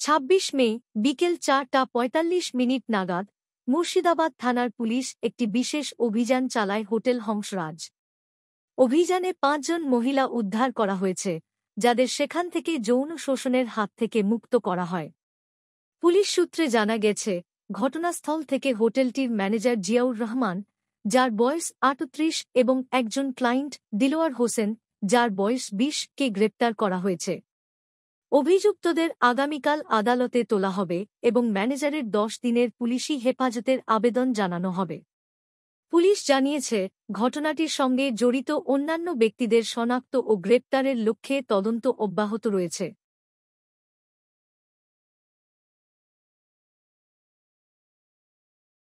২৬ মে বিকেল ৪:৪৫ নাগাদ মুর্শিদাবাদ থানার পুলিশ একটি বিশেষ অভিযান চালায় হোটেল হংসরাজ। অভিযানে ৫ জন মহিলা উদ্ধার করা হয়েছে, যাদের সেখান থেকে যৌন শোষণের হাত থেকে মুক্ত করা হয়। পুলিশ সূত্রে জানা গেছে, ঘটনাস্থল থেকে হোটেলটির ম্যানেজার জিয়াউর রহমান, যার বয়স ৩৮, এবং একজন ক্লায়েন্ট দিলওয়ার হোসেন, যার বয়স ২০কে গ্রেপ্তার করা হয়েছে। অভিযুক্তদের আগামীকাল আদালতে তোলা হবে এবং ম্যানেজারের ১০ দিনের পুলিশি হেফাজতের আবেদন জানানো হবে। পুলিশ জানিয়েছে, ঘটনাটির সঙ্গে জড়িত অন্যান্য ব্যক্তিদের শনাক্ত ও গ্রেপ্তারের লক্ষ্যে তদন্ত অব্যাহত রয়েছে।